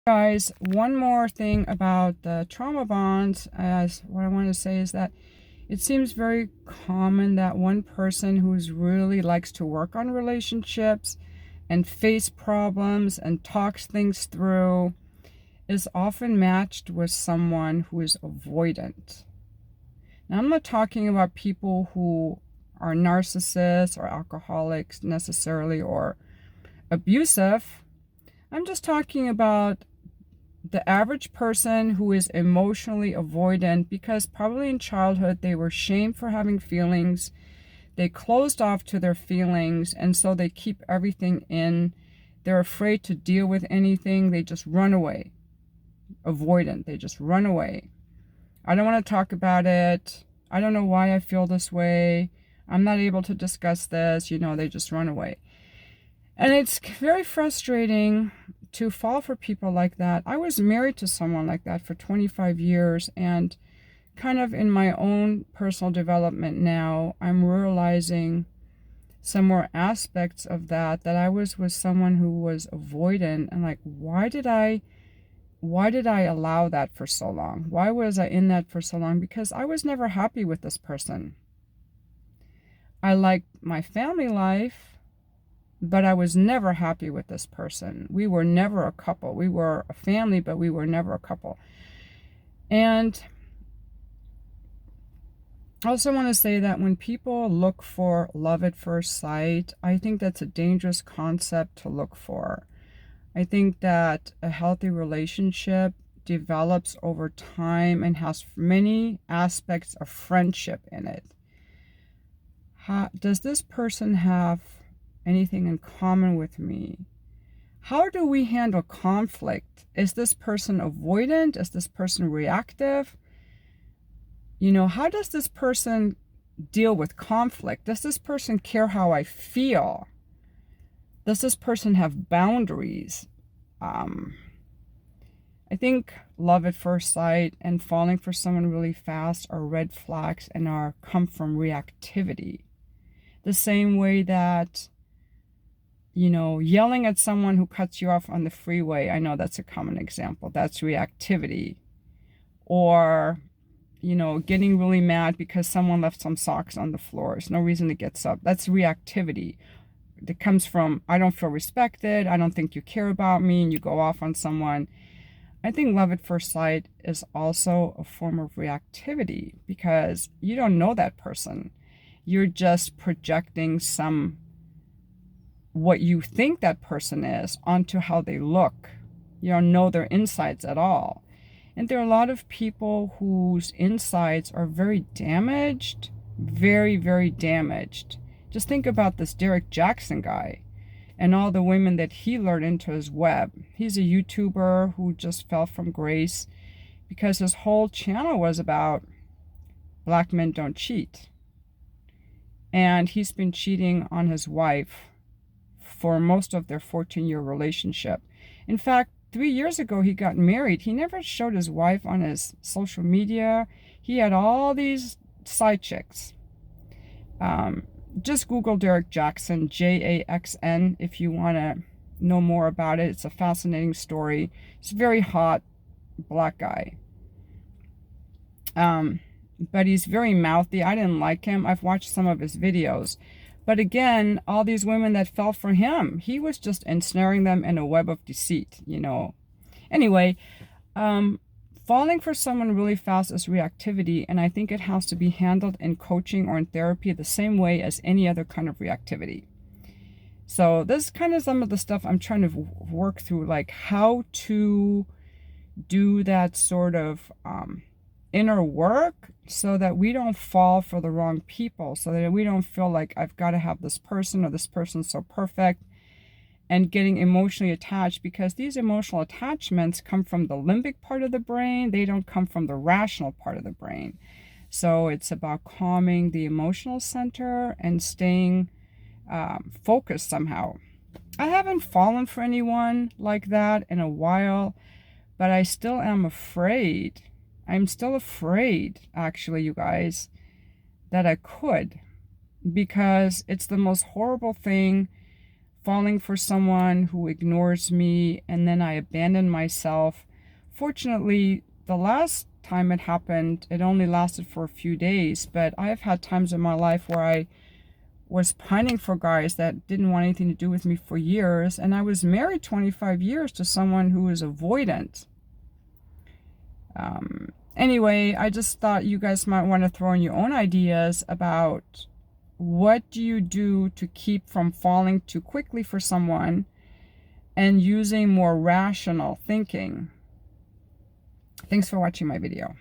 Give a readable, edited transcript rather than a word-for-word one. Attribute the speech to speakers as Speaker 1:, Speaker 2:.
Speaker 1: Guys, one more thing about the trauma bonds, as what I want to say is that it seems very common that one person who's really likes to work on relationships and face problems and talks things through is often matched with someone who is avoidant. Now, I'm not talking about people who are narcissists or alcoholics necessarily or abusive. I'm just talking about the average person who is emotionally avoidant because probably in childhood they were shamed for having feelings. They closed off to their feelings, and so they keep everything in. They're afraid to deal with anything. They just run away. Avoidant. They just run away. I don't want to talk about it. I don't know why I feel this way. I'm not able to discuss this. They just run away. And it's very frustrating to fall for people like that. I was married to someone like that for 25 years, and kind of in my own personal development now, I'm realizing some more aspects of that I was with someone who was avoidant, and like, why did I allow that for so long? Why was I in that for so long? Because I was never happy with this person. I liked my family life, but I was never happy with this person. We were never a couple. We were a family, but we were never a couple. And I also want to say that when people look for love at first sight, I think that's a dangerous concept to look for. I think that a healthy relationship develops over time and has many aspects of friendship in it. Does this person have anything in common with me? How do we handle conflict? Is this person avoidant? Is this person reactive? How does this person deal with conflict? Does this person care how I feel? Does this person have boundaries? I think love at first sight and falling for someone really fast are red flags and come from reactivity. The same way that yelling at someone who cuts you off on the freeway, I know that's a common example. That's reactivity. Or, getting really mad because someone left some socks on the floor. There's no reason to get up. That's reactivity. It comes from, I don't feel respected. I don't think you care about me, and you go off on someone. I think love at first sight is also a form of reactivity because you don't know that person. You're just projecting what you think that person is onto how they look. You don't know their insides at all. And there are a lot of people whose insides are very damaged, very, very damaged. Just think about this Derek Jackson guy and all the women that he lured into his web. He's a YouTuber who just fell from grace because his whole channel was about black men don't cheat. And he's been cheating on his wife for most of their 14-year relationship. In fact, 3 years ago, he got married. He never showed his wife on his social media. He had all these side chicks. Just Google Derek Jackson, Jaxn, if you want to know more about it. It's a fascinating story. He's a very hot black guy. But he's very mouthy. I didn't like him. I've watched some of his videos. But again, all these women that fell for him, he was just ensnaring them in a web of deceit, Anyway, falling for someone really fast is reactivity, and I think it has to be handled in coaching or in therapy the same way as any other kind of reactivity. So this is kind of some of the stuff I'm trying to work through, like how to do that sort of inner work so that we don't fall for the wrong people, so that we don't feel like I've got to have this person or this person's so perfect and getting emotionally attached, because these emotional attachments come from the limbic part of the brain. They don't come from the rational part of the brain. So it's about calming the emotional center and staying focused somehow. I haven't fallen for anyone like that in a while, but I still am afraid. I'm still afraid, actually, you guys, that I could, because it's the most horrible thing falling for someone who ignores me, and then I abandon myself. Fortunately, the last time it happened, it only lasted for a few days, but I've had times in my life where I was pining for guys that didn't want anything to do with me for years, and I was married 25 years to someone who was avoidant. Anyway, I just thought you guys might want to throw in your own ideas about what do you do to keep from falling too quickly for someone and using more rational thinking. Thanks for watching my video.